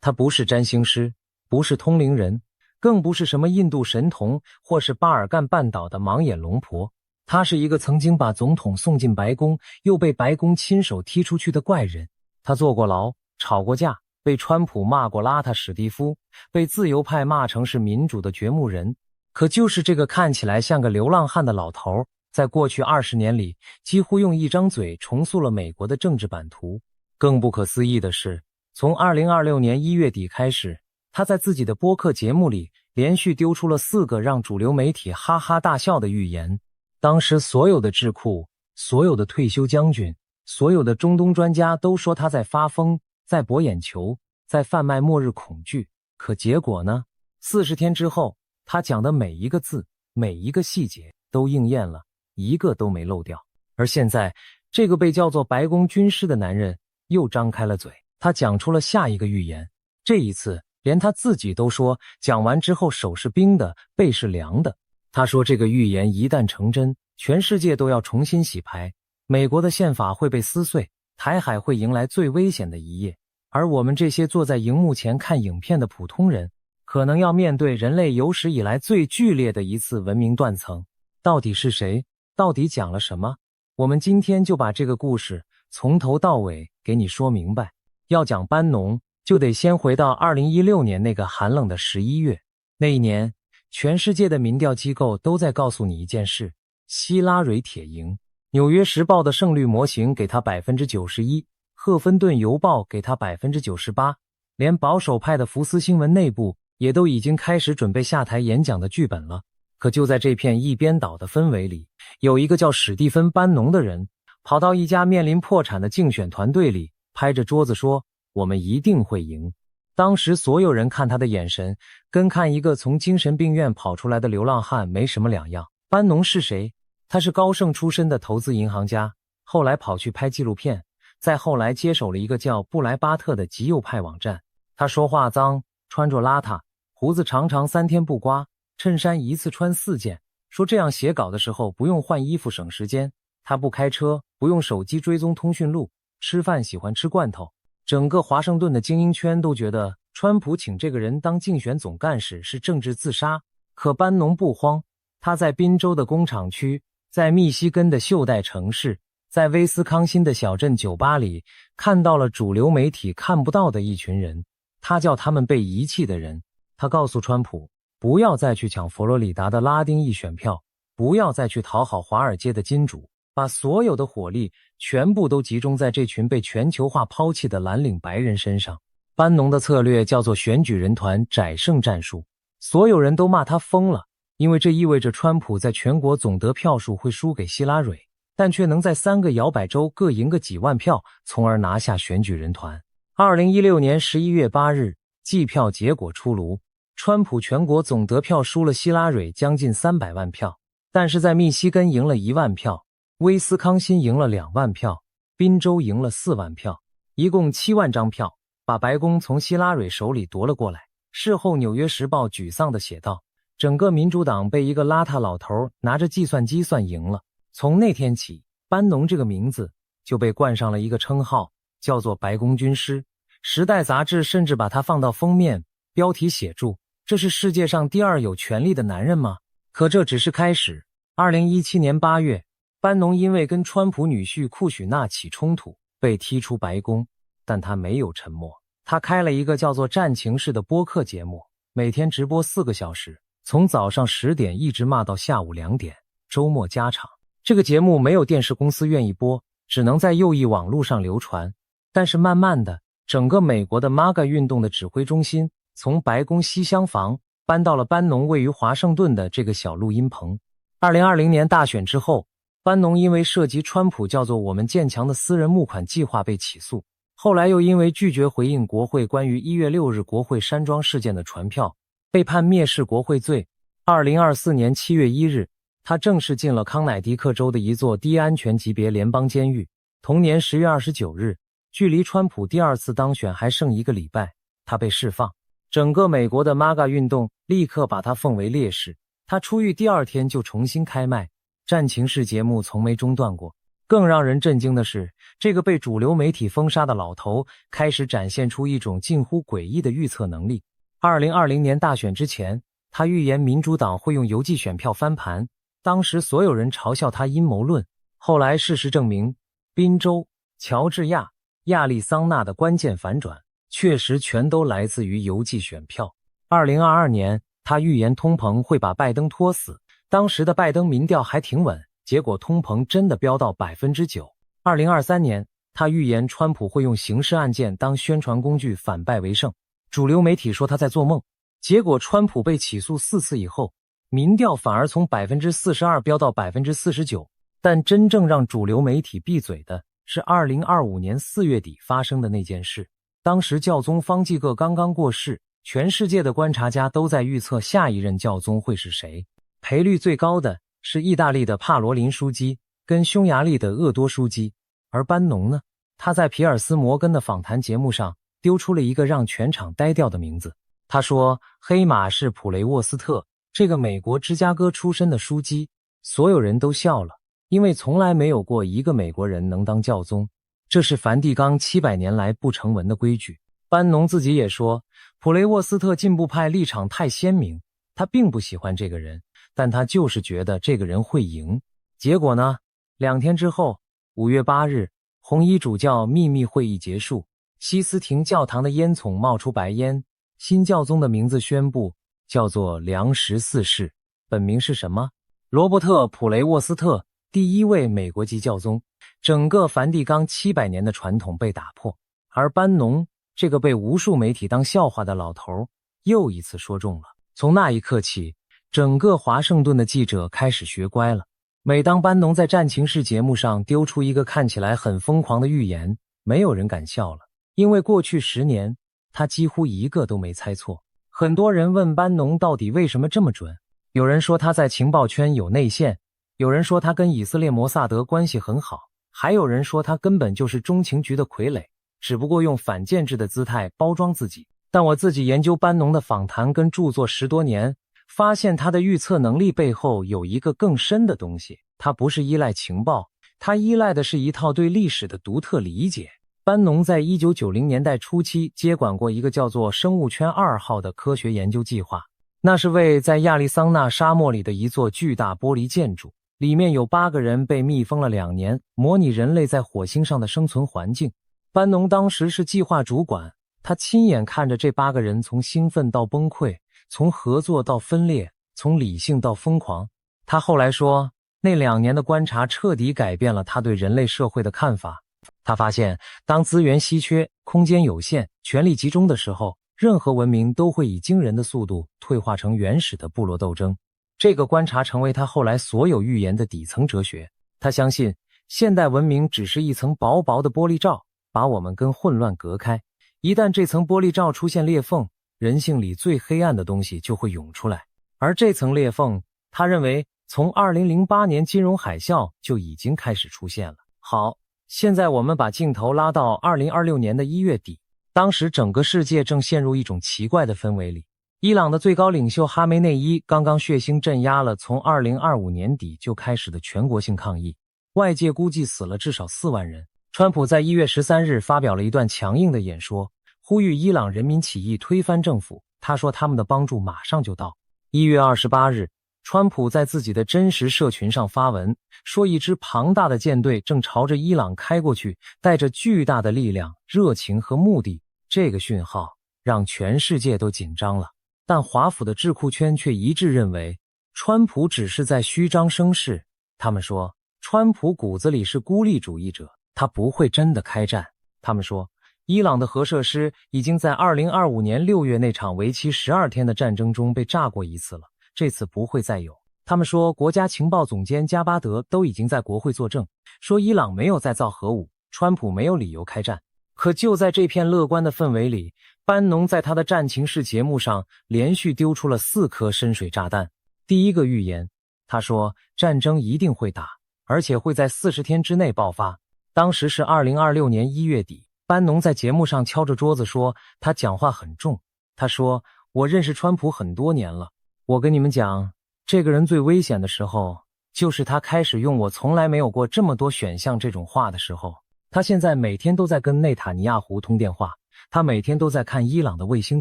他不是占星师，不是通灵人，更不是什么印度神童或是巴尔干半岛的盲眼龙婆。他是一个曾经把总统送进白宫，又被白宫亲手踢出去的怪人。他坐过牢，吵过架，被川普骂过邋遢史蒂夫，被自由派骂成是民主的掘墓人。可就是这个看起来像个流浪汉的老头，在过去20年里，几乎用一张嘴重塑了美国的政治版图。更不可思议的是，从2026年1月底开始，他在自己的播客节目里连续丢出了4个让主流媒体哈哈大笑的预言。当时所有的智库，所有的退休将军，所有的中东专家都说他在发疯，在博眼球，在贩卖末日恐惧。可结果呢？40天之后，他讲的每一个字，每一个细节都应验了，一个都没漏掉。而现在，这个被叫做白宫军师的男人又张开了嘴，他讲出了下一个预言。这一次，连他自己都说，讲完之后手是冰的，背是凉的。他说这个预言一旦成真，全世界都要重新洗牌，美国的宪法会被撕碎，台海会迎来最危险的一夜，而我们这些坐在荧幕前看影片的普通人，可能要面对人类有史以来最剧烈的一次文明断层。到底是谁？到底讲了什么？我们今天就把这个故事从头到尾给你说明白。要讲班农，就得先回到2016年那个寒冷的11月。那一年，全世界的民调机构都在告诉你一件事：希拉蕊铁赢。纽约时报的胜率模型给他 91%， 赫芬顿邮报给他 98%， 连保守派的福斯新闻内部也都已经开始准备下台演讲的剧本了。可就在这片一边倒的氛围里，有一个叫史蒂芬·班农的人跑到一家面临破产的竞选团队里，拍着桌子说，我们一定会赢。当时所有人看他的眼神跟看一个从精神病院跑出来的流浪汉没什么两样。班农是谁？他是高盛出身的投资银行家，后来跑去拍纪录片，再后来接手了一个叫布莱巴特的极右派网站。他说话脏，穿着邋遢，胡子常常3天不刮，衬衫一次穿4件，说这样写稿的时候不用换衣服省时间。他不开车，不用手机追踪通讯录，吃饭喜欢吃罐头。整个华盛顿的精英圈都觉得川普请这个人当竞选总干事是政治自杀。可班农不慌，他在宾州的工厂区，在密西根的袖带城市，在威斯康辛的小镇酒吧里，看到了主流媒体看不到的一群人。他叫他们被遗弃的人。他告诉川普，不要再去抢佛罗里达的拉丁裔选票，不要再去讨好华尔街的金主，把所有的火力全部都集中在这群被全球化抛弃的蓝领白人身上。班农的策略叫做选举人团窄胜战术。所有人都骂他疯了，因为这意味着川普在全国总得票数会输给希拉蕊，但却能在3个摇摆州各赢个几万票，从而拿下选举人团。2016年11月8日，计票结果出炉，川普全国总得票输了希拉蕊将近300万票，但是在密西根赢了1万票，威斯康辛赢了2万票，宾州赢了4万票，一共7万张票，把白宫从希拉蕊手里夺了过来。事后纽约时报沮丧地写道，整个民主党被一个邋遢老头拿着计算机算赢了。从那天起，班农这个名字就被冠上了一个称号，叫做白宫军师。时代杂志甚至把他放到封面，标题写住，这是世界上第2有权力的男人吗？可这只是开始。2017年8月，班农因为跟川普女婿库许纳起冲突，被踢出白宫，但他没有沉默。他开了一个叫做战情室的播客节目，每天直播4个小时，从早上10点一直骂到下午2点，周末加场。这个节目没有电视公司愿意播，只能在右翼网络上流传。但是慢慢的，整个美国的 MAGA 运动的指挥中心从白宫西厢房搬到了班农位于华盛顿的这个小录音棚。2020年大选之后，班农因为涉及川普叫做我们建强的私人募款计划被起诉，后来又因为拒绝回应国会关于1月6日国会山庄事件的传票，被判蔑视国会罪。2024年7月1日，他正式进了康乃狄克州的一座低安全级别联邦监狱。同年10月29日，距离川普第2次当选还剩1个礼拜，他被释放。整个美国的 MAGA 运动立刻把他奉为烈士。他出狱第2天就重新开麦，战情室节目从没中断过。更让人震惊的是，这个被主流媒体封杀的老头开始展现出一种近乎诡异的预测能力。2020年大选之前，他预言民主党会用邮寄选票翻盘，当时所有人嘲笑他阴谋论。后来事实证明，宾州、乔治亚、亚利桑那的关键反转确实全都来自于邮寄选票。2022年，他预言通膨会把拜登拖死，当时的拜登民调还挺稳，结果通膨真的飙到 9%。2023年，他预言川普会用刑事案件当宣传工具反败为胜，主流媒体说他在做梦，结果川普被起诉4次以后，民调反而从 42% 飙到 49%。但真正让主流媒体闭嘴的是2025年4月底发生的那件事。当时教宗方济各刚刚过世，全世界的观察家都在预测下一任教宗会是谁。赔率最高的是意大利的帕罗林枢机跟匈牙利的鄂多枢机。而班农呢，他在皮尔斯摩根的访谈节目上丢出了一个让全场呆掉的名字。他说黑马是普雷沃斯特，这个美国芝加哥出身的枢机。所有人都笑了，因为从来没有过一个美国人能当教宗，这是梵蒂冈700年来不成文的规矩。班农自己也说，普雷沃斯特进步派立场太鲜明，他并不喜欢这个人，但他就是觉得这个人会赢。结果呢，2天之后，5月8日，红衣主教秘密会议结束，西斯廷教堂的烟囱冒出白烟，新教宗的名字宣布，叫做梁14世，本名是什么？罗伯特·普雷沃斯特，第一位美国籍教宗。整个梵蒂冈700年的传统被打破，而班农这个被无数媒体当笑话的老头又一次说中了。从那一刻起，整个华盛顿的记者开始学乖了。每当班农在战情室节目上丢出一个看起来很疯狂的预言，没有人敢笑了，因为过去10年他几乎一个都没猜错。很多人问班农到底为什么这么准，有人说他在情报圈有内线，有人说他跟以色列摩萨德关系很好，还有人说他根本就是中情局的傀儡，只不过用反建制的姿态包装自己。但我自己研究班农的访谈跟著作10多年，发现他的预测能力背后有一个更深的东西，他不是依赖情报，他依赖的是一套对历史的独特理解。班农在1990年代初期接管过一个叫做生物圈2号的科学研究计划，那是为在亚利桑那沙漠里的一座巨大玻璃建筑，里面有8个人被密封了2年，模拟人类在火星上的生存环境。班农当时是计划主管，他亲眼看着这8个人从兴奋到崩溃，从合作到分裂，从理性到疯狂。他后来说，那2年的观察彻底改变了他对人类社会的看法。他发现，当资源稀缺、空间有限、权力集中的时候，任何文明都会以惊人的速度退化成原始的部落斗争。这个观察成为他后来所有预言的底层哲学。他相信，现代文明只是一层薄薄的玻璃罩，把我们跟混乱隔开。一旦这层玻璃罩出现裂缝，人性里最黑暗的东西就会涌出来。而这层裂缝，他认为从2008年金融海啸就已经开始出现了。好，现在我们把镜头拉到2026年的1月底，当时整个世界正陷入一种奇怪的氛围里。伊朗的最高领袖哈梅内伊刚刚血腥镇压了从2025年底就开始的全国性抗议，外界估计死了至少4万人。川普在1月13日发表了一段强硬的演说，呼吁伊朗人民起义推翻政府，他说他们的帮助马上就到。1月28日，川普在自己的真实社群上发文，说一支庞大的舰队正朝着伊朗开过去，带着巨大的力量、热情和目的。这个讯号让全世界都紧张了。但华府的智库圈却一致认为，川普只是在虚张声势。他们说，川普骨子里是孤立主义者，他不会真的开战。他们说，伊朗的核设施已经在2025年6月那场为期12天的战争中被炸过一次了，这次不会再有。他们说，国家情报总监加巴德都已经在国会作证，说伊朗没有再造核武，川普没有理由开战。可就在这片乐观的氛围里，班农在他的战情室节目上连续丢出了4颗深水炸弹。第一个预言，他说战争一定会打，而且会在40天之内爆发。当时是2026年1月底，班农在节目上敲着桌子说，他讲话很重。他说，我认识川普很多年了，我跟你们讲，这个人最危险的时候就是他开始用"我从来没有过这么多选项"这种话的时候。他现在每天都在跟内塔尼亚胡通电话，他每天都在看伊朗的卫星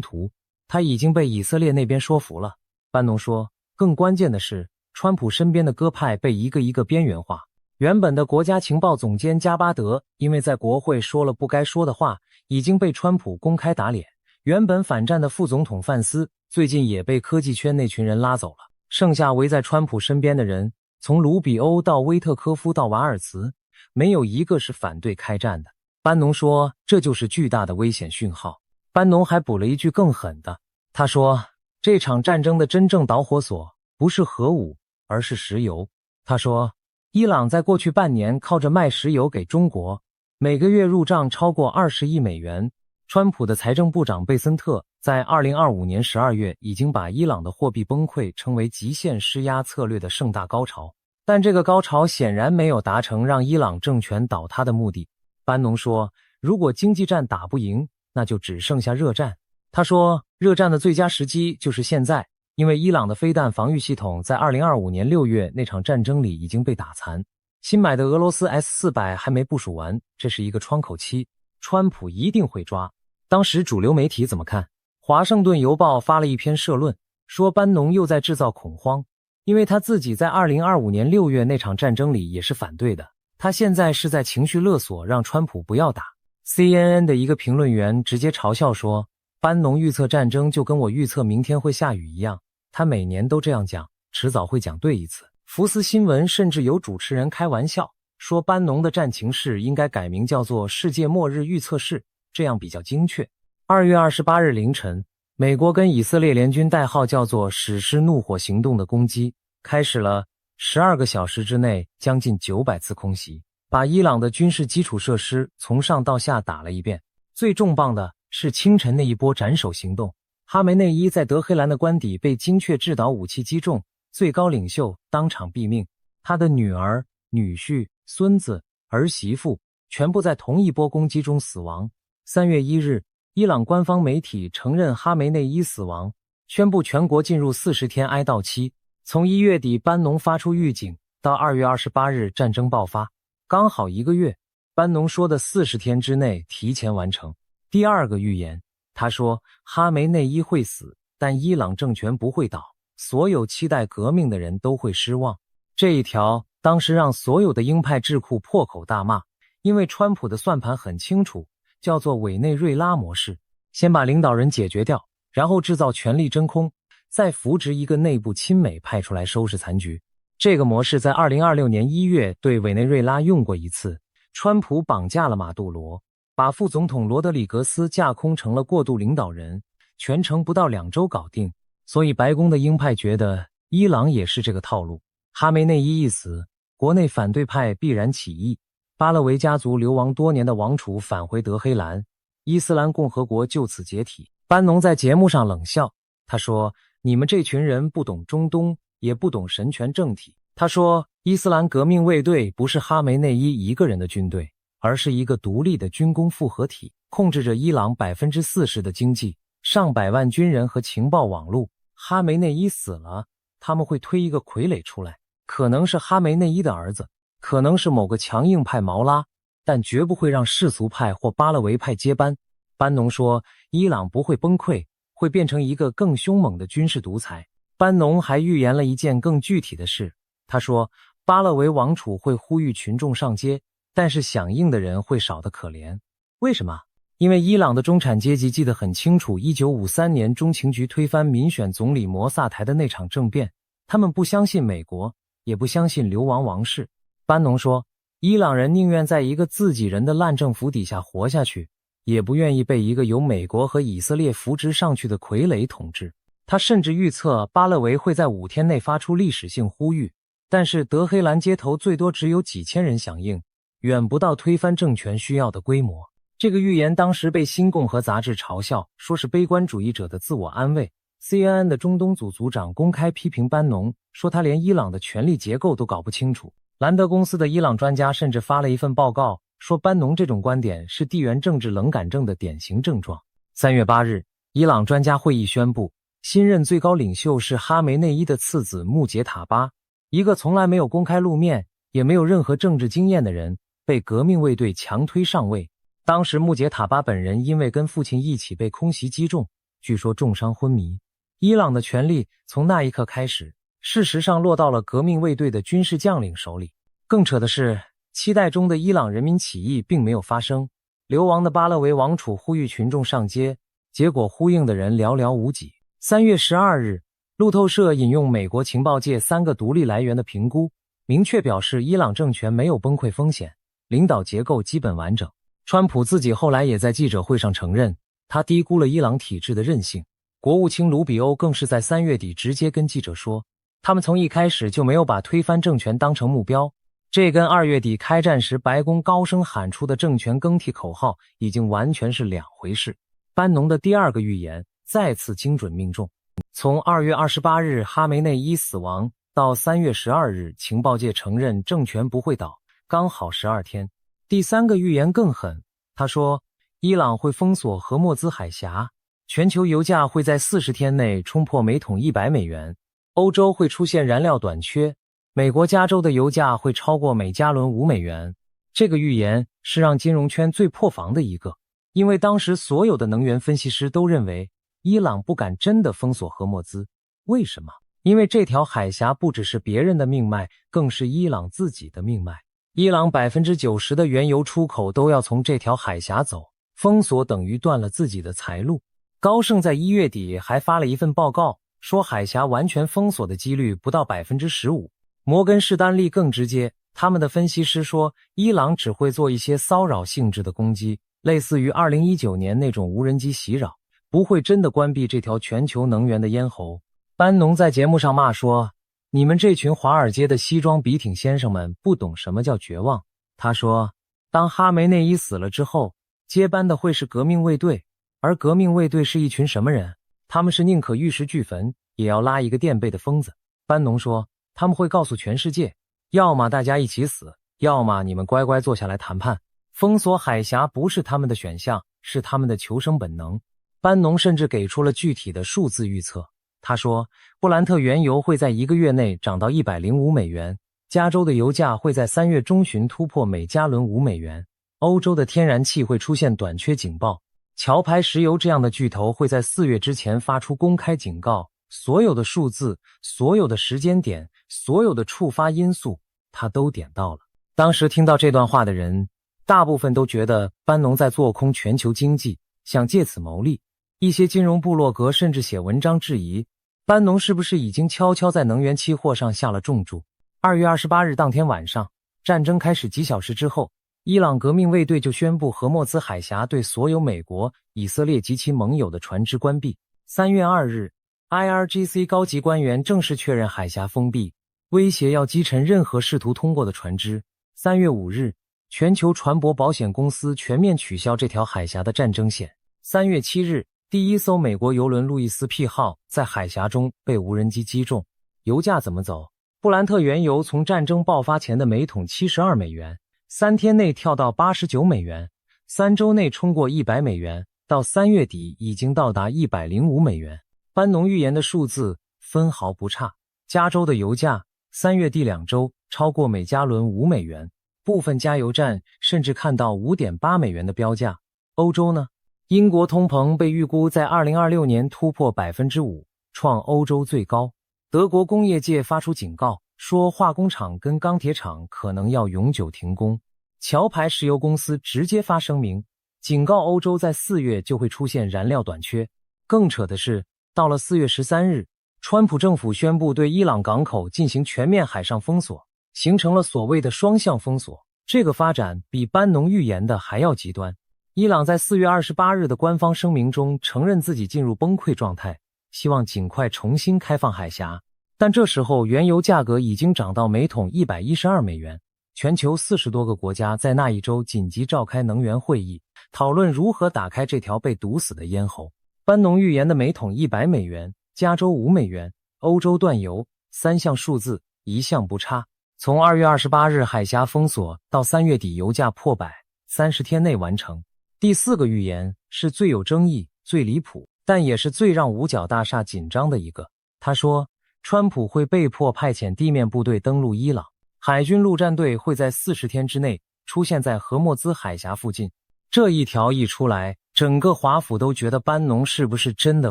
图，他已经被以色列那边说服了。班农说，更关键的是，川普身边的鸽派被一个一个边缘化。原本的国家情报总监加巴德，因为在国会说了不该说的话，已经被川普公开打脸。原本反战的副总统范斯，最近也被科技圈那群人拉走了。剩下围在川普身边的人，从卢比欧到威特科夫到瓦尔茨，没有一个是反对开战的。班农说，这就是巨大的危险讯号。班农还补了一句更狠的，他说，这场战争的真正导火索不是核武，而是石油。他说，伊朗在过去半年靠着卖石油给中国，每个月入账超过20亿美元。川普的财政部长贝森特在2025年12月已经把伊朗的货币崩溃称为极限施压策略的盛大高潮，但这个高潮显然没有达成让伊朗政权倒塌的目的。班农说，如果经济战打不赢，那就只剩下热战。他说，热战的最佳时机就是现在，因为伊朗的飞弹防御系统在2025年6月那场战争里已经被打残，新买的俄罗斯 S-400还没部署完，这是一个窗口期，川普一定会抓。当时主流媒体怎么看？华盛顿邮报发了一篇社论，说班农又在制造恐慌，因为他自己在2025年6月那场战争里也是反对的，他现在是在情绪勒索让川普不要打。CNN 的一个评论员直接嘲笑说，班农预测战争就跟我预测明天会下雨一样，他每年都这样讲，迟早会讲对一次。福斯新闻甚至有主持人开玩笑说，班农的战情室应该改名叫做世界末日预测室，这样比较精确。2月28日凌晨，美国跟以色列联军代号叫做史诗怒火行动的攻击开始了，12个小时之内将近900次空袭，把伊朗的军事基础设施从上到下打了一遍。最重磅的是清晨那一波斩首行动，哈梅内伊在德黑兰的官邸被精确制导武器击中，最高领袖当场毙命，他的女儿、女婿、孙子、儿媳妇全部在同一波攻击中死亡。3月1日，伊朗官方媒体承认哈梅内伊死亡，宣布全国进入40天哀悼期。从1月底班农发出预警到2月28日战争爆发，刚好1个月。班农说的40天之内提前完成。第二个预言，他说哈梅内伊会死，但伊朗政权不会倒，所有期待革命的人都会失望。这一条当时让所有的鹰派智库破口大骂，因为川普的算盘很清楚，叫做委内瑞拉模式，先把领导人解决掉，然后制造权力真空，再扶植一个内部亲美派出来收拾残局。这个模式在2026年1月对委内瑞拉用过一次，川普绑架了马杜罗，把副总统罗德里格斯架空成了过渡领导人，全程不到2周搞定。所以白宫的鹰派觉得伊朗也是这个套路。哈梅内伊一死，国内反对派必然起义，巴勒维家族流亡多年的王储返回德黑兰，伊斯兰共和国就此解体。班农在节目上冷笑，他说，你们这群人不懂中东，也不懂神权政体。他说，伊斯兰革命卫队不是哈梅内伊一个人的军队，而是一个独立的军工复合体，控制着伊朗40%的经济，上百万军人和情报网络。哈梅内伊死了，他们会推一个傀儡出来，可能是哈梅内伊的儿子，可能是某个强硬派毛拉，但绝不会让世俗派或巴勒维派接班。班农说，伊朗不会崩溃，会变成一个更凶猛的军事独裁。班农还预言了一件更具体的事，他说，巴勒维王储会呼吁群众上街，但是响应的人会少得可怜。为什么？因为伊朗的中产阶级记得很清楚1953年中情局推翻民选总理摩萨台的那场政变，他们不相信美国，也不相信流亡王室。班农说，伊朗人宁愿在一个自己人的烂政府底下活下去，也不愿意被一个由美国和以色列扶植上去的傀儡统治。他甚至预测巴勒维会在5天内发出历史性呼吁，但是德黑兰街头最多只有几千人响应，远不到推翻政权需要的规模。这个预言当时被新共和杂志嘲笑，说是悲观主义者的自我安慰。CNN 的中东组组长公开批评班农，说他连伊朗的权力结构都搞不清楚。兰德公司的伊朗专家甚至发了一份报告，说班农这种观点是地缘政治冷感症的典型症状。3月8日，伊朗专家会议宣布，新任最高领袖是哈梅内伊的次子穆杰塔巴，一个从来没有公开露面，也没有任何政治经验的人，被革命卫队强推上位。当时穆杰塔巴本人因为跟父亲一起被空袭击中，据说重伤昏迷。伊朗的权力从那一刻开始，事实上落到了革命卫队的军事将领手里。更扯的是，期待中的伊朗人民起义并没有发生。流亡的巴勒维王储呼吁群众上街，结果呼应的人寥寥无几。3月12日，路透社引用美国情报界3个独立来源的评估，明确表示伊朗政权没有崩溃风险，领导结构基本完整。川普自己后来也在记者会上承认，他低估了伊朗体制的韧性。国务卿卢比欧更是在3月底直接跟记者说，他们从一开始就没有把推翻政权当成目标。这跟2月底开战时白宫高声喊出的政权更替口号已经完全是两回事。班农的第2个预言再次精准命中。从2月28日哈梅内伊死亡到3月12日情报界承认政权不会倒，刚好12天。第3个预言更狠，他说伊朗会封锁荷默兹海峡，全球油价会在40天内冲破每桶100美元，欧洲会出现燃料短缺，美国加州的油价会超过每加仑5美元。这个预言是让金融圈最破防的一个，因为当时所有的能源分析师都认为伊朗不敢真的封锁荷默兹。为什么？因为这条海峡不只是别人的命脉，更是伊朗自己的命脉。伊朗 90% 的原油出口都要从这条海峡走，封锁等于断了自己的财路。高盛在1月底还发了一份报告，说海峡完全封锁的几率不到 15%。摩根士丹利更直接，他们的分析师说，伊朗只会做一些骚扰性质的攻击，类似于2019年那种无人机袭扰，不会真的关闭这条全球能源的咽喉。班农在节目上骂说，你们这群华尔街的西装笔挺先生们不懂什么叫绝望。他说，当哈梅内伊死了之后，接班的会是革命卫队，而革命卫队是一群什么人？他们是宁可玉石俱焚，也要拉一个垫背的疯子。班农说，他们会告诉全世界，要么大家一起死，要么你们乖乖坐下来谈判。封锁海峡不是他们的选项，是他们的求生本能。班农甚至给出了具体的数字预测。他说，布兰特原油会在1个月内涨到105美元，加州的油价会在3月中旬突破每加仑5美元，欧洲的天然气会出现短缺警报，壳牌石油这样的巨头会在4月之前发出公开警告。所有的数字，所有的时间点，所有的触发因素，他都点到了。当时听到这段话的人，大部分都觉得班农在做空全球经济，想借此牟利。一些金融部落格甚至写文章质疑，班农是不是已经悄悄在能源期货上下了重注。2月28日当天晚上，战争开始几小时之后，伊朗革命卫队就宣布荷默兹海峡对所有美国、以色列及其盟友的船只关闭。3月2日，IRGC 高级官员正式确认海峡封闭，威胁要击沉任何试图通过的船只。3月5日，全球船舶保险公司全面取消这条海峡的战争险。3月7日，第一艘美国邮轮路易斯 P 号在海峡中被无人机击中。油价怎么走？布兰特原油从战争爆发前的每桶72美元，3天内跳到89美元，3周内冲过100美元，到3月底已经到达105美元。班农预言的数字分毫不差。加州的油价3月第2周超过每加仑5美元，部分加油站甚至看到 5.8 美元的标价。欧洲呢？英国通膨被预估在2026年突破 5%， 创欧洲最高。德国工业界发出警告，说化工厂跟钢铁厂可能要永久停工。壳牌石油公司直接发声明，警告欧洲在4月就会出现燃料短缺。更扯的是，到了4月13日，川普政府宣布对伊朗港口进行全面海上封锁，形成了所谓的双向封锁。这个发展比班农预言的还要极端。伊朗在4月28日的官方声明中承认自己进入崩溃状态，希望尽快重新开放海峡。但这时候原油价格已经涨到每桶112美元。全球40多个国家在那一周紧急召开能源会议，讨论如何打开这条被堵死的咽喉。班农预言的每桶100美元，加州5美元，欧洲断油，3项数字一项不差。从2月28日海峡封锁到3月底油价破百，30天内完成。第4个预言是最有争议、最离谱，但也是最让五角大厦紧张的一个。他说，川普会被迫派遣地面部队登陆伊朗，海军陆战队会在40天之内出现在荷默兹海峡附近。这一条一出来，整个华府都觉得班农是不是真的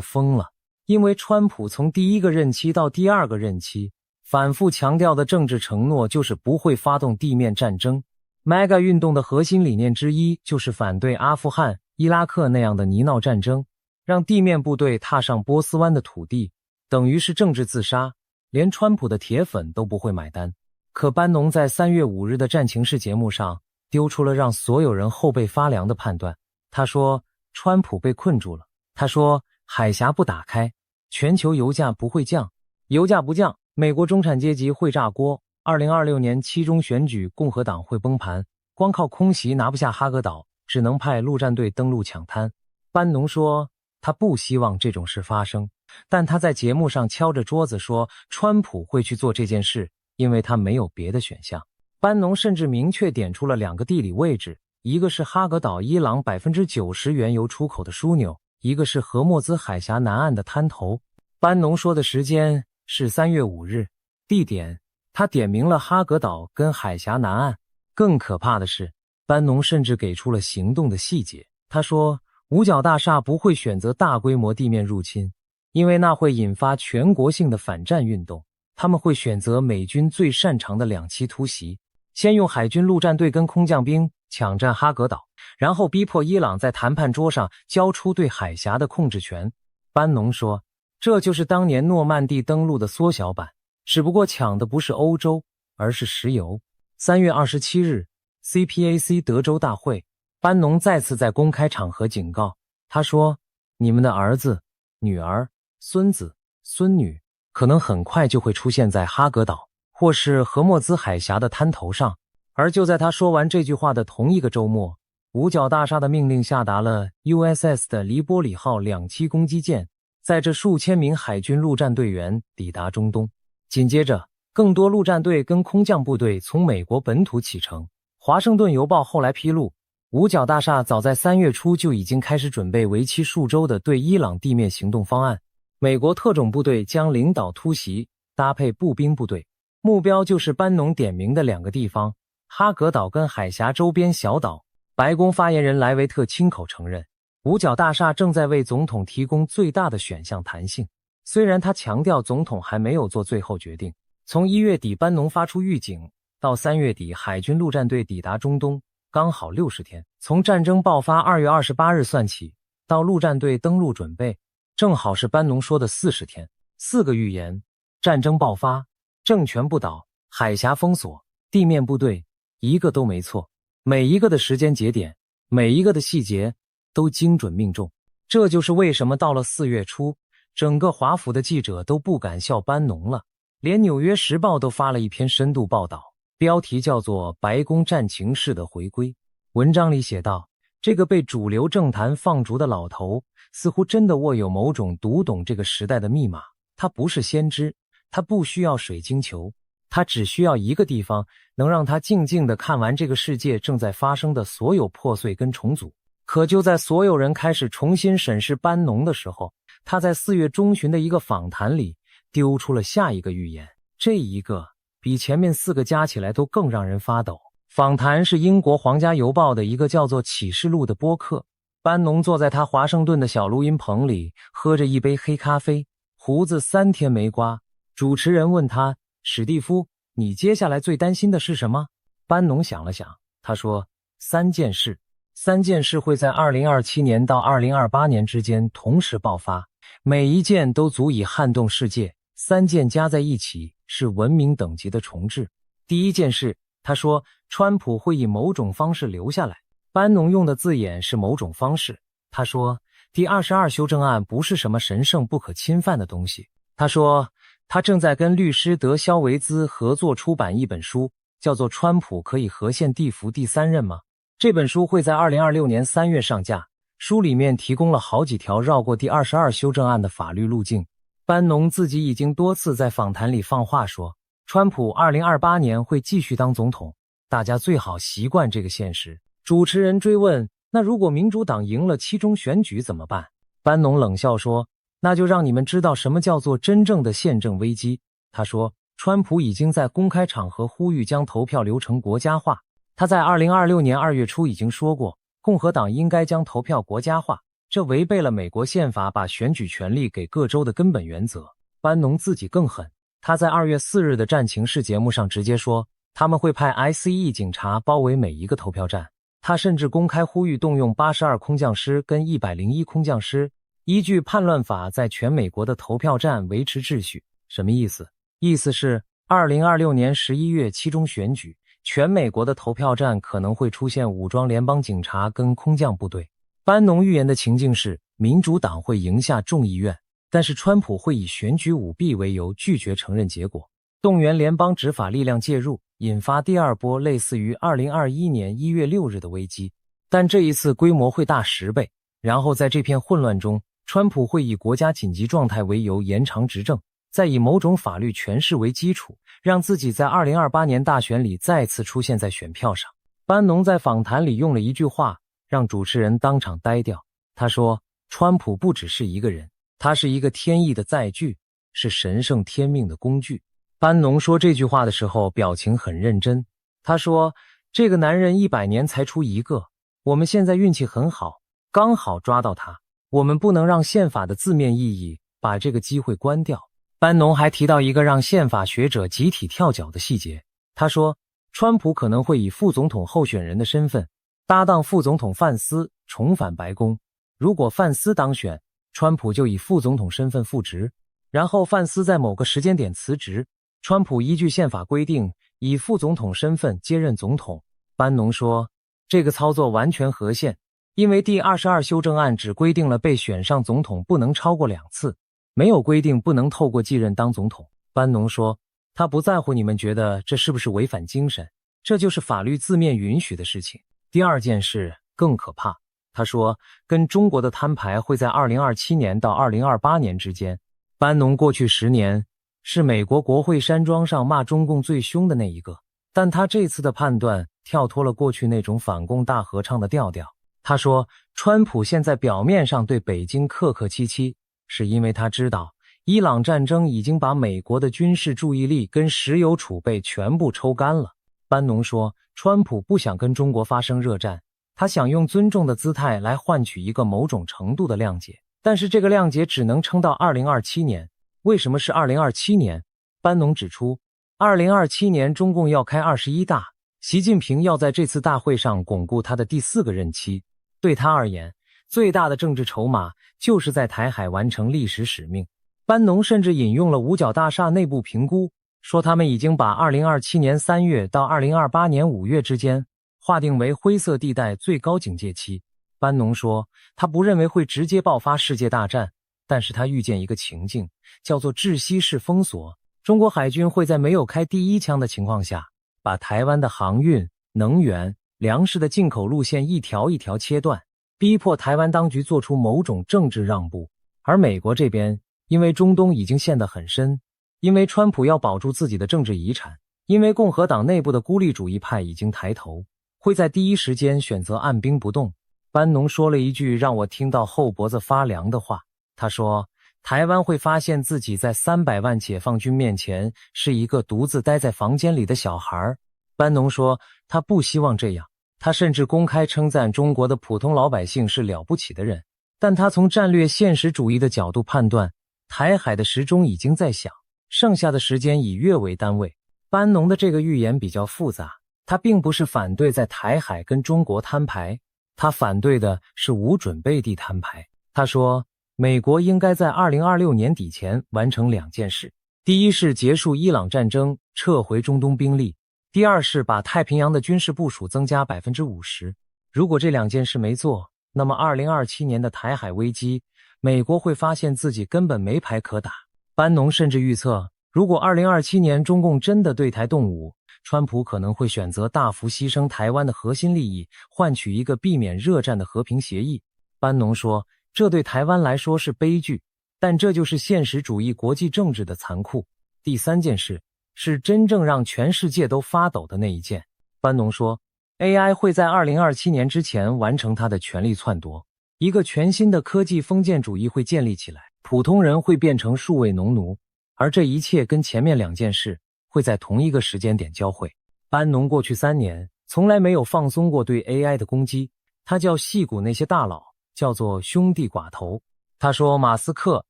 疯了？因为川普从第一个任期到第二个任期，反复强调的政治承诺就是不会发动地面战争。MAGA 运动的核心理念之一就是反对阿富汗、伊拉克那样的泥淖战争，让地面部队踏上波斯湾的土地，等于是政治自杀，连川普的铁粉都不会买单。可班农在3月5日的战情室节目上丢出了让所有人后背发凉的判断。他说，川普被困住了。他说，海峡不打开，全球油价不会降。油价不降，美国中产阶级会炸锅。2026年期中选举，共和党会崩盘。光靠空袭拿不下哈格岛，只能派陆战队登陆抢滩。班农说，他不希望这种事发生，但他在节目上敲着桌子说，川普会去做这件事，因为他没有别的选项。班农甚至明确点出了2个地理位置，一个是哈格岛伊朗 90% 原油出口的枢纽，一个是荷默兹海峡南岸的滩头。班农说的时间是3月5日，地点他点明了哈格岛跟海峡南岸。更可怕的是，班农甚至给出了行动的细节。他说，五角大厦不会选择大规模地面入侵，因为那会引发全国性的反战运动。他们会选择美军最擅长的2栖突袭，先用海军陆战队跟空降兵抢占哈格岛，然后逼迫伊朗在谈判桌上交出对海峡的控制权。班农说，这就是当年诺曼底登陆的缩小版，只不过抢的不是欧洲，而是石油。3月27日 CPAC 德州大会，班农再次在公开场合警告，他说，你们的儿子、女儿、孙子、孙女可能很快就会出现在哈格岛或是荷默兹海峡的滩头上。而就在他说完这句话的同一个周末，五角大厦的命令下达了 USS 的黎波里号2栖攻击舰载着数千名海军陆战队员抵达中东。紧接着，更多陆战队跟空降部队从美国本土启程。华盛顿邮报后来披露，五角大厦早在3月初就已经开始准备为期数周的对伊朗地面行动方案。美国特种部队将领导突袭，搭配步兵部队，目标就是班农点名的2个地方，哈格岛跟海峡周边小岛。白宫发言人莱维特亲口承认，五角大厦正在为总统提供最大的选项弹性。虽然他强调总统还没有做最后决定。从1月底班农发出预警，到3月底海军陆战队抵达中东，刚好60天。从战争爆发2月28日算起，到陆战队登陆准备，正好是班农说的40天。4个预言：战争爆发、政权不倒、海峡封锁、地面部队，一个都没错。每一个的时间节点，每一个的细节都精准命中。这就是为什么到了4月初，整个华府的记者都不敢笑班农了。连纽约时报都发了一篇深度报道，标题叫做《白宫战情室的回归》。文章里写道，这个被主流政坛放逐的老头，似乎真的握有某种读懂这个时代的密码。他不是先知，他不需要水晶球，他只需要一个地方，能让他静静地看完这个世界正在发生的所有破碎跟重组。可就在所有人开始重新审视班农的时候，他在4月中旬的一个访谈里丢出了下一个预言，这一个比前面4个加起来都更让人发抖。访谈是英国皇家邮报的一个叫做启示录的播客，班农坐在他华盛顿的小录音棚里，喝着一杯黑咖啡，胡子3天没刮。主持人问他，史蒂夫，你接下来最担心的是什么？班农想了想，他说3件事。3件事会在2027年到2028年之间同时爆发，每一件都足以撼动世界。3件加在一起是文明等级的重置。第一件事，他说川普会以某种方式留下来。班农用的字眼是某种方式。他说第22修正案不是什么神圣不可侵犯的东西。他说他正在跟律师德肖维兹合作出版一本书，叫做《川普可以合宪地服第3任吗》。这本书会在2026年3月上架，书里面提供了好几条绕过第22修正案的法律路径。班农自己已经多次在访谈里放话说，川普2028年会继续当总统，大家最好习惯这个现实。主持人追问，那如果民主党赢了期中选举怎么办？班农冷笑说，那就让你们知道什么叫做真正的宪政危机。他说，川普已经在公开场合呼吁将投票流程国家化。他在2026年2月初已经说过，共和党应该将投票国家化，这违背了美国宪法把选举权利给各州的根本原则。班农自己更狠，他在2月4日的战情室节目上直接说，他们会派 ICE 警察包围每一个投票站。他甚至公开呼吁动用82空降师跟101空降师，依据叛乱法在全美国的投票站维持秩序。什么意思？意思是2026年11月期中选举，全美国的投票站可能会出现武装联邦警察跟空降部队。班农预言的情境是，民主党会赢下众议院，但是川普会以选举舞弊为由拒绝承认结果，动员联邦执法力量介入，引发第二波类似于2021年1月6日的危机，但这一次规模会大10倍。然后在这片混乱中，川普会以国家紧急状态为由延长执政，再以某种法律权势为基础，让自己在2028年大选里再次出现在选票上。班农在访谈里用了一句话，让主持人当场呆掉。他说，川普不只是一个人，他是一个天意的载具，是神圣天命的工具。班农说这句话的时候表情很认真。他说，这个男人100年才出一个，我们现在运气很好，刚好抓到他，我们不能让宪法的字面意义把这个机会关掉。班农还提到一个让宪法学者集体跳脚的细节。他说，川普可能会以副总统候选人的身份搭档副总统范斯重返白宫，如果范斯当选，川普就以副总统身份复职，然后范斯在某个时间点辞职，川普依据宪法规定以副总统身份接任总统。班农说，这个操作完全合宪，因为第22修正案只规定了被选上总统不能超过2次，没有规定不能透过继任当总统。班农说，他不在乎你们觉得这是不是违反精神，这就是法律字面允许的事情。第二件事更可怕，他说，跟中国的摊牌会在2027年到2028年之间。班农过去10年是美国国会山庄上骂中共最凶的那一个，但他这次的判断跳脱了过去那种反共大合唱的调调。他说，川普现在表面上对北京客客气气，是因为他知道伊朗战争已经把美国的军事注意力跟石油储备全部抽干了。班农说，川普不想跟中国发生热战，他想用尊重的姿态来换取一个某种程度的谅解，但是这个谅解只能撑到2027年。为什么是2027年？班农指出，2027年中共要开21大，习近平要在这次大会上巩固他的第4个任期。对他而言，最大的政治筹码就是在台海完成历史使命。班农甚至引用了五角大厦内部评估，说他们已经把2027年3月到2028年5月之间划定为灰色地带最高警戒期。班农说，他不认为会直接爆发世界大战，但是他预见一个情境，叫做窒息式封锁。中国海军会在没有开第1枪的情况下，把台湾的航运、能源、粮食的进口路线一条一条切断，逼迫台湾当局做出某种政治让步。而美国这边，因为中东已经陷得很深，因为川普要保住自己的政治遗产，因为共和党内部的孤立主义派已经抬头，会在第一时间选择按兵不动。班农说了一句让我听到后脖子发凉的话，他说，台湾会发现自己在300万解放军面前是一个独自待在房间里的小孩。班农说，他不希望这样，他甚至公开称赞中国的普通老百姓是了不起的人，但他从战略现实主义的角度判断，台海的时钟已经在响，剩下的时间以月为单位。班农的这个预言比较复杂，他并不是反对在台海跟中国摊牌，他反对的是无准备地摊牌。他说，美国应该在2026年底前完成2件事，第一是结束伊朗战争，撤回中东兵力，第二是把太平洋的军事部署增加 50%。 如果这2件事没做，那么2027年的台海危机，美国会发现自己根本没牌可打。班农甚至预测，如果2027年中共真的对台动武，川普可能会选择大幅牺牲台湾的核心利益，换取一个避免热战的和平协议。班农说，这对台湾来说是悲剧，但这就是现实主义国际政治的残酷。第3件事是真正让全世界都发抖的那一件。班农说， AI 会在2027年之前完成它的权力篡夺，一个全新的科技封建主义会建立起来，普通人会变成数位农奴，而这一切跟前面2件事会在同一个时间点交汇。班农过去3年从来没有放松过对 AI 的攻击，他叫矽谷那些大佬叫做兄弟寡头。他说马斯克、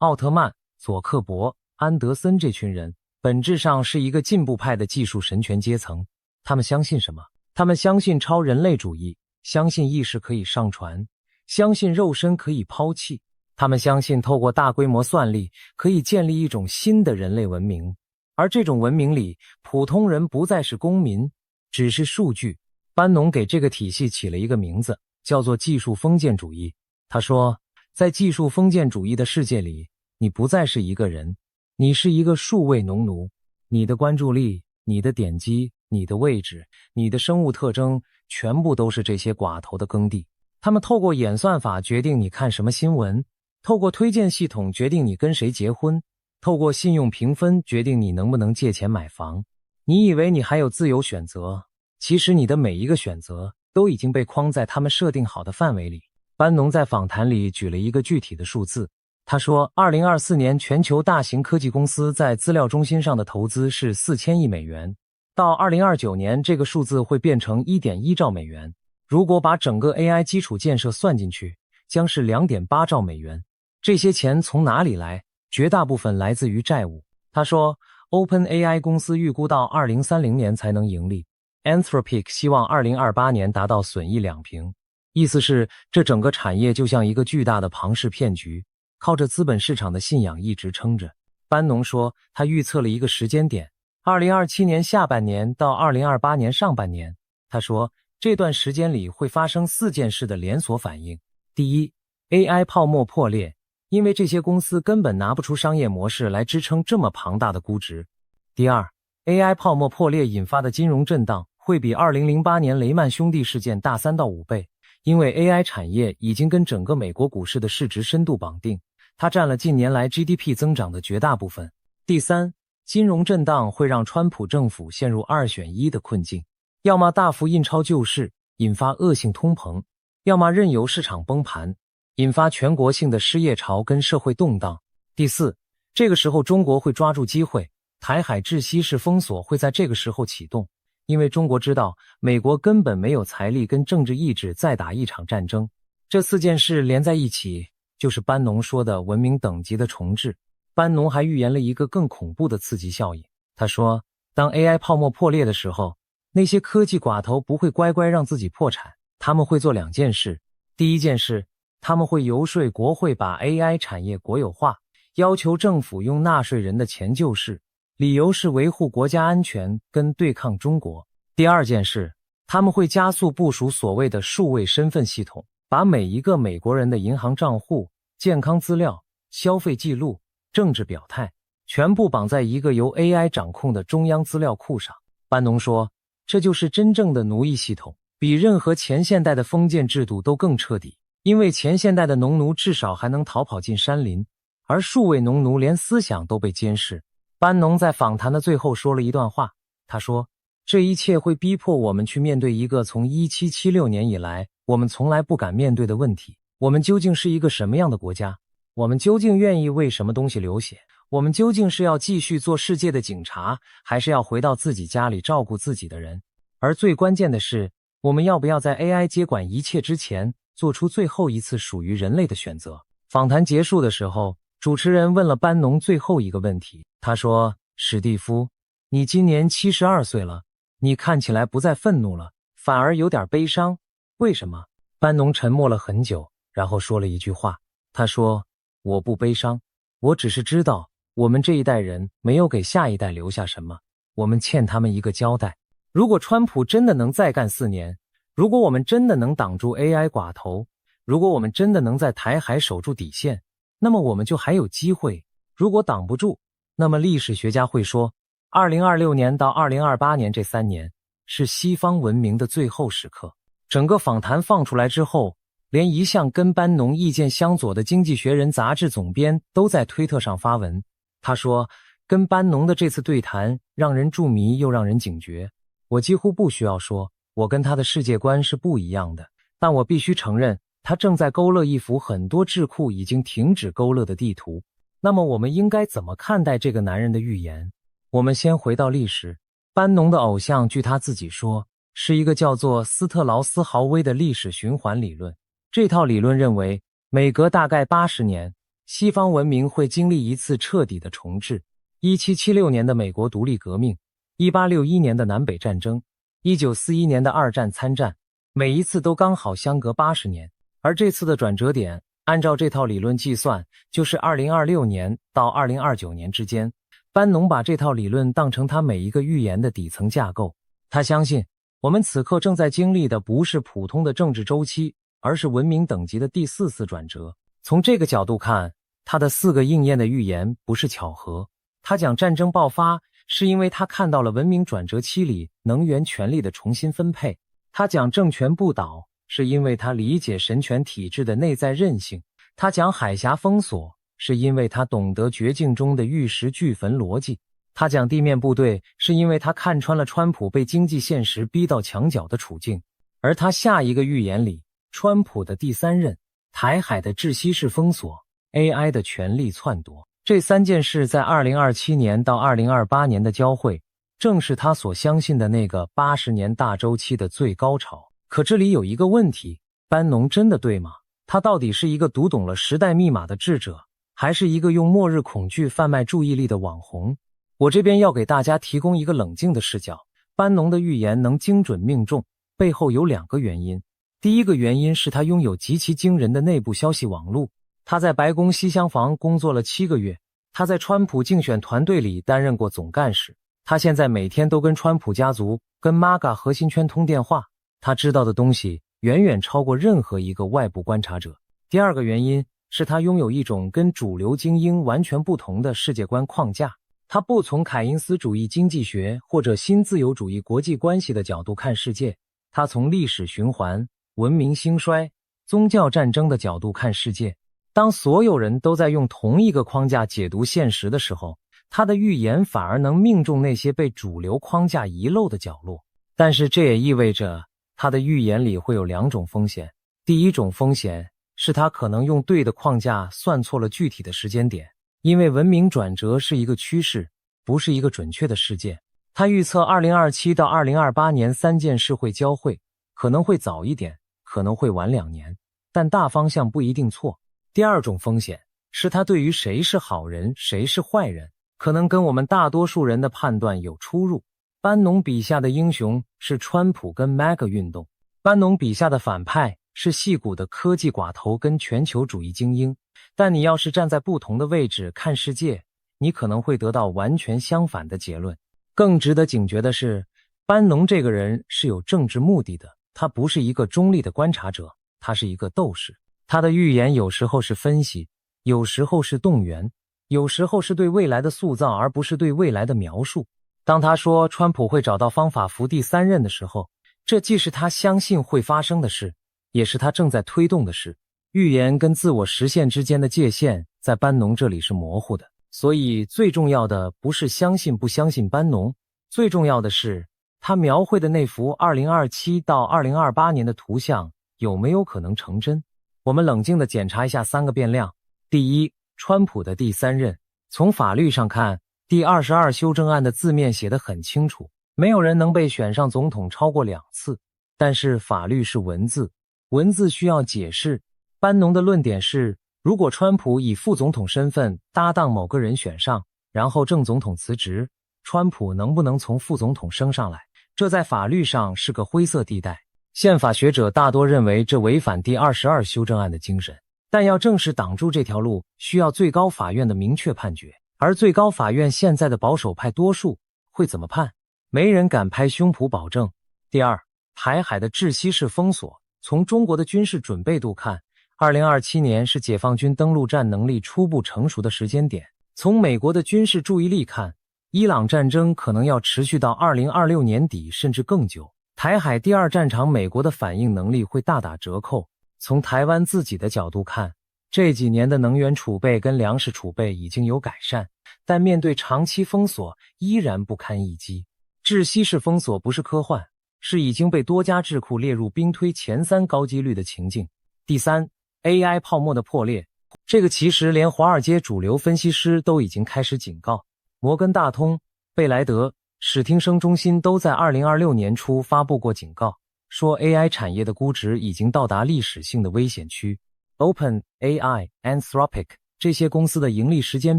奥特曼、佐克伯、安德森这群人本质上是一个进步派的技术神权阶层。他们相信什么？他们相信超人类主义，相信意识可以上传，相信肉身可以抛弃。他们相信透过大规模算力可以建立一种新的人类文明，而这种文明里普通人不再是公民，只是数据。班农给这个体系起了一个名字，叫做技术封建主义。他说，在技术封建主义的世界里，你不再是一个人，你是一个数位农奴。你的关注力、你的点击、你的位置、你的生物特征，全部都是这些寡头的耕地。他们透过演算法决定你看什么新闻，透过推荐系统决定你跟谁结婚，透过信用评分决定你能不能借钱买房。你以为你还有自由选择，其实你的每一个选择都已经被框在他们设定好的范围里。班农在访谈里举了一个具体的数字，他说2024年全球大型科技公司在资料中心上的投资是4000亿美元，到2029年这个数字会变成 1.1 兆美元。如果把整个 AI 基础建设算进去，将是 2.8 兆美元。这些钱从哪里来？绝大部分来自于债务。他说 OpenAI 公司预估到2030年才能盈利， Anthropic 希望2028年达到损益2平。意思是这整个产业就像一个巨大的庞氏骗局，靠着资本市场的信仰一直撑着。班农说他预测了一个时间点，2027年下半年到2028年上半年。他说这段时间里会发生4件事的连锁反应。第一， AI 泡沫破裂，因为这些公司根本拿不出商业模式来支撑这么庞大的估值。第二， AI 泡沫破裂引发的金融震荡会比2008年雷曼兄弟事件大3到5倍，因为 AI 产业已经跟整个美国股市的市值深度绑定，它占了近年来 GDP 增长的绝大部分。第三，金融震荡会让川普政府陷入2选1的困境，要么大幅印钞救市，引发恶性通膨，要么任由市场崩盘，引发全国性的失业潮跟社会动荡。第四，这个时候中国会抓住机会，台海窒息式封锁会在这个时候启动，因为中国知道美国根本没有财力跟政治意志再打一场战争。这4件事连在一起，就是班农说的文明等级的重置。班农还预言了一个更恐怖的刺激效应。他说，当 AI 泡沫破裂的时候，那些科技寡头不会乖乖让自己破产，他们会做2件事。第一件事，他们会游说国会把 AI 产业国有化，要求政府用纳税人的钱救市，理由是维护国家安全跟对抗中国。第二件事，他们会加速部署所谓的数位身份系统，把每一个美国人的银行账户、健康资料、消费记录、政治表态，全部绑在一个由 AI 掌控的中央资料库上。班农说，这就是真正的奴役系统，比任何前现代的封建制度都更彻底，因为前现代的农奴至少还能逃跑进山林，而数位农奴连思想都被监视。班农在访谈的最后说了一段话，他说，这一切会逼迫我们去面对一个从1776年以来我们从来不敢面对的问题，我们究竟是一个什么样的国家？我们究竟愿意为什么东西流血？我们究竟是要继续做世界的警察，还是要回到自己家里照顾自己的人？而最关键的是，我们要不要在 AI 接管一切之前，做出最后一次属于人类的选择？访谈结束的时候，主持人问了班农最后一个问题，他说，史蒂夫，你今年72岁了，你看起来不再愤怒了，反而有点悲伤，为什么？班农沉默了很久，然后说了一句话，他说，我不悲伤，我只是知道我们这一代人没有给下一代留下什么，我们欠他们一个交代。如果川普真的能再干4年，如果我们真的能挡住 AI 寡头，如果我们真的能在台海守住底线，那么我们就还有机会。如果挡不住，那么历史学家会说2026年到2028年这3年是西方文明的最后时刻。整个访谈放出来之后，连一向跟班农意见相左的《经济学人》杂志总编都在推特上发文。他说，跟班农的这次对谈让人注迷又让人警觉。我几乎不需要说，我跟他的世界观是不一样的，但我必须承认，他正在勾勒一幅很多智库已经停止勾勒的地图。那么我们应该怎么看待这个男人的预言？我们先回到历史。班农的偶像，据他自己说，是一个叫做斯特劳斯豪威的历史循环理论。这套理论认为，每隔大概80年，西方文明会经历一次彻底的重置。1776年的美国独立革命，1861年的南北战争，1941年的二战参战，每一次都刚好相隔80年。而这次的转折点，按照这套理论计算，就是2026年到2029年之间。班农把这套理论当成他每一个预言的底层架构。他相信，我们此刻正在经历的不是普通的政治周期，而是文明等级的第4次转折。从这个角度看，他的4个应验的预言不是巧合。他讲战争爆发，是因为他看到了文明转折期里能源权力的重新分配。他讲政权不倒，是因为他理解神权体制的内在韧性。他讲海峡封锁，是因为他懂得绝境中的玉石俱焚逻辑。他讲地面部队，是因为他看穿了川普被经济现实逼到墙角的处境。而他下一个预言里，川普的第3任，台海的窒息式封锁， AI 的权力篡夺，这3件事在2027年到2028年的交汇，正是他所相信的那个80年大周期的最高潮。可这里有一个问题，班农真的对吗？他到底是一个读懂了时代密码的智者，还是一个用末日恐惧贩卖注意力的网红？我这边要给大家提供一个冷静的视角。班农的预言能精准命中，背后有2个原因。第一个原因是他拥有极其惊人的内部消息网络。他在白宫西厢房工作了7个月，他在川普竞选团队里担任过总干事，他现在每天都跟川普家族、跟 MAGA 核心圈通电话，他知道的东西远远超过任何一个外部观察者。第2个原因是他拥有一种跟主流精英完全不同的世界观框架。他不从凯因斯主义经济学或者新自由主义国际关系的角度看世界，他从历史循环、文明兴衰、宗教战争的角度看世界。当所有人都在用同一个框架解读现实的时候，他的预言反而能命中那些被主流框架遗漏的角落。但是这也意味着他的预言里会有2种风险。第一种风险是他可能用对的框架算错了具体的时间点，因为文明转折是一个趋势，不是一个准确的事件。他预测2027到2028年3件事会交汇，可能会早一点，可能会晚2年，但大方向不一定错。第2种风险是他对于谁是好人，谁是坏人，可能跟我们大多数人的判断有出入。班农笔下的英雄是川普跟 MAGA 运动，班农笔下的反派是矽谷的科技寡头跟全球主义精英。但你要是站在不同的位置看世界，你可能会得到完全相反的结论。更值得警觉的是，班农这个人是有政治目的的，他不是一个中立的观察者，他是一个斗士。他的预言有时候是分析，有时候是动员，有时候是对未来的塑造，而不是对未来的描述。当他说川普会找到方法扶第3任的时候，这既是他相信会发生的事，也是他正在推动的事。预言跟自我实现之间的界限在班农这里是模糊的，所以最重要的不是相信不相信班农，最重要的是他描绘的那幅2027到2028年的图像有没有可能成真。我们冷静地检查一下3个变量。第一，川普的第3任。从法律上看，第22修正案的字面写得很清楚，没有人能被选上总统超过2次。但是法律是文字，文字需要解释。班农的论点是，如果川普以副总统身份搭档某个人选上，然后正总统辞职，川普能不能从副总统升上来？这在法律上是个灰色地带。宪法学者大多认为这违反第22修正案的精神，但要正式挡住这条路，需要最高法院的明确判决。而最高法院现在的保守派多数会怎么判？没人敢拍胸脯保证。第二，台海的窒息式封锁。从中国的军事准备度看，2027年是解放军登陆战能力初步成熟的时间点。从美国的军事注意力看，伊朗战争可能要持续到2026年底甚至更久。台海第2战场，美国的反应能力会大打折扣。从台湾自己的角度看，这几年的能源储备跟粮食储备已经有改善，但面对长期封锁依然不堪一击。窒息式封锁不是科幻，是已经被多家智库列入兵推前3高几率的情境。第三 ，AI 泡沫的破裂，这个其实连华尔街主流分析师都已经开始警告，摩根大通、贝莱德、史汀生中心都在2026年初发布过警告，说 AI 产业的估值已经到达历史性的危险区。OpenAI、Anthropic 这些公司的盈利时间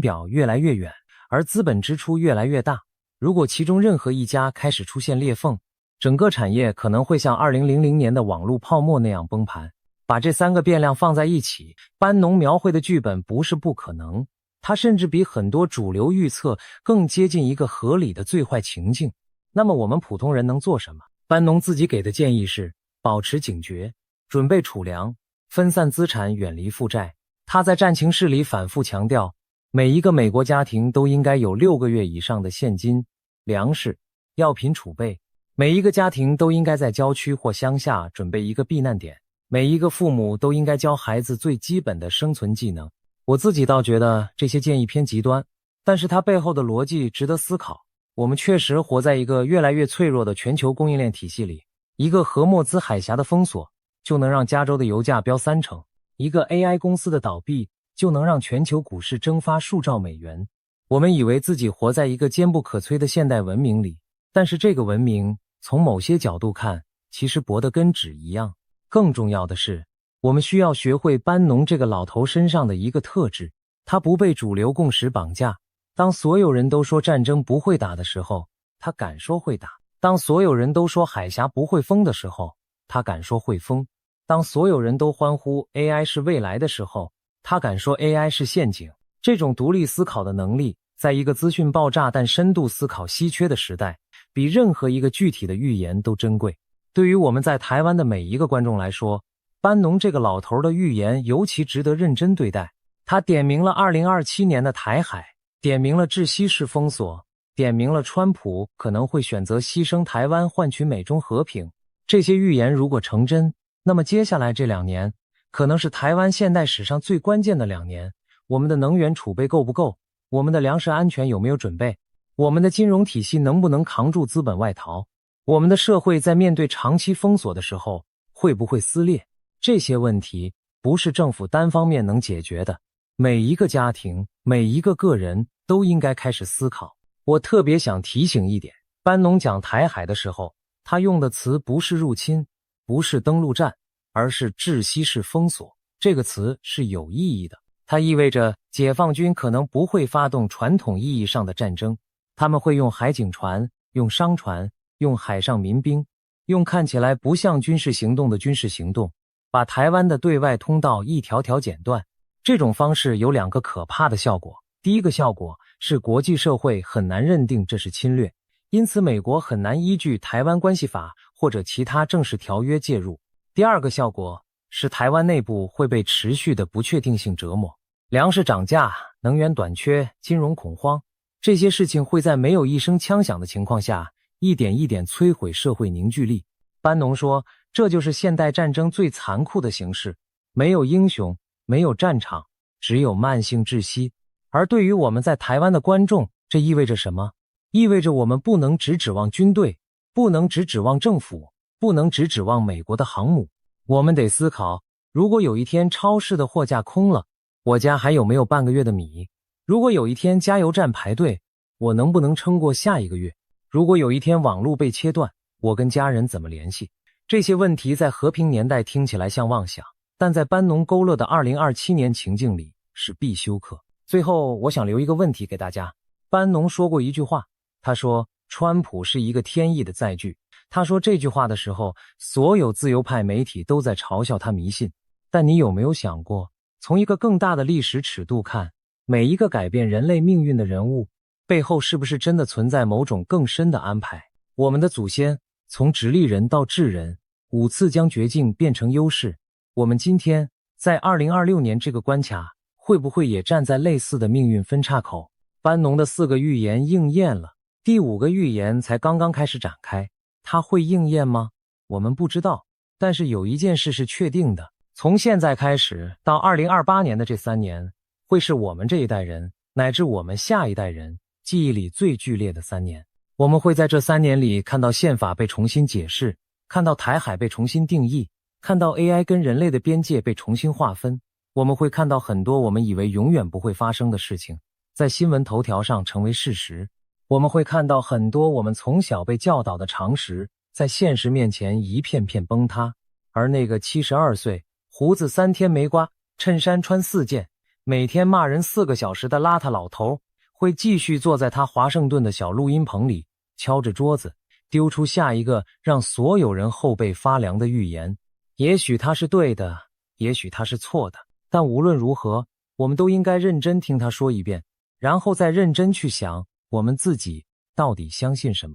表越来越远，而资本支出越来越大。如果其中任何一家开始出现裂缝，整个产业可能会像2000年的网络泡沫那样崩盘。把这三个变量放在一起，班农描绘的剧本不是不可能，它甚至比很多主流预测更接近一个合理的最坏情境。那么我们普通人能做什么？班农自己给的建议是保持警觉，准备储粮，分散资产，远离负债。他在战情室里反复强调，每一个美国家庭都应该有6个月以上的现金、粮食、药品储备，每一个家庭都应该在郊区或乡下准备一个避难点，每一个父母都应该教孩子最基本的生存技能。我自己倒觉得这些建议偏极端，但是它背后的逻辑值得思考。我们确实活在一个越来越脆弱的全球供应链体系里，一个荷默兹海峡的封锁就能让加州的油价飙30%，一个 AI 公司的倒闭就能让全球股市蒸发数兆美元。我们以为自己活在一个坚不可摧的现代文明里，但是这个文明从某些角度看其实薄得跟纸一样。更重要的是，我们需要学会班农这个老头身上的一个特质，他不被主流共识绑架。当所有人都说战争不会打的时候，他敢说会打；当所有人都说海峡不会封的时候，他敢说会封；当所有人都欢呼 AI 是未来的时候，他敢说 AI 是陷阱。这种独立思考的能力，在一个资讯爆炸但深度思考稀缺的时代，比任何一个具体的预言都珍贵。对于我们在台湾的每一个观众来说，班农这个老头的预言尤其值得认真对待。他点明了2027年的台海，点明了窒息式封锁，点明了川普可能会选择牺牲台湾换取美中和平。这些预言如果成真，那么接下来这2年可能是台湾现代史上最关键的2年。我们的能源储备够不够？我们的粮食安全有没有准备？我们的金融体系能不能扛住资本外逃？我们的社会在面对长期封锁的时候会不会撕裂？这些问题不是政府单方面能解决的，每一个家庭、每一个个人都应该开始思考。我特别想提醒一点，班农讲台海的时候，他用的词不是入侵，不是登陆战，而是窒息式封锁。这个词是有意义的，它意味着解放军可能不会发动传统意义上的战争，他们会用海警船、用商船、用海上民兵，用看起来不像军事行动的军事行动，把台湾的对外通道一条条剪断。这种方式有2个可怕的效果。第一个效果是国际社会很难认定这是侵略，因此美国很难依据台湾关系法或者其他正式条约介入。第2个效果是台湾内部会被持续的不确定性折磨，粮食涨价、能源短缺、金融恐慌，这些事情会在没有一声枪响的情况下一点一点摧毁社会凝聚力。班农说，这就是现代战争最残酷的形式，没有英雄，没有战场，只有慢性窒息。而对于我们在台湾的观众，这意味着什么？意味着我们不能只指望军队，不能只指望政府，不能只指望美国的航母。我们得思考，如果有一天超市的货架空了，我家还有没有半个月的米？如果有一天加油站排队，我能不能撑过下一个月？如果有一天网络被切断，我跟家人怎么联系？这些问题在和平年代听起来像妄想，但在班农勾勒的2027年情境里是必修课。最后，我想留一个问题给大家。班农说过一句话，他说川普是一个天意的载具。他说这句话的时候，所有自由派媒体都在嘲笑他迷信。但你有没有想过，从一个更大的历史尺度看，每一个改变人类命运的人物背后是不是真的存在某种更深的安排？我们的祖先从直立人到智人，5次将绝境变成优势。我们今天在2026年这个关卡，会不会也站在类似的命运分岔口？班农的4个预言应验了，第5个预言才刚刚开始展开，它会应验吗？我们不知道，但是有一件事是确定的，从现在开始到2028年的这3年，会是我们这一代人乃至我们下一代人记忆里最剧烈的3年。我们会在这3年里看到宪法被重新解释，看到台海被重新定义，看到 AI 跟人类的边界被重新划分，我们会看到很多我们以为永远不会发生的事情，在新闻头条上成为事实。我们会看到很多我们从小被教导的常识，在现实面前一片片崩塌。而那个72岁、胡子3天没刮、衬衫穿4件、每天骂人4个小时的邋遢老头，会继续坐在他华盛顿的小录音棚里，敲着桌子，丢出下一个让所有人后背发凉的预言。也许他是对的，也许他是错的，但无论如何，我们都应该认真听他说一遍，然后再认真去想，我们自己到底相信什么。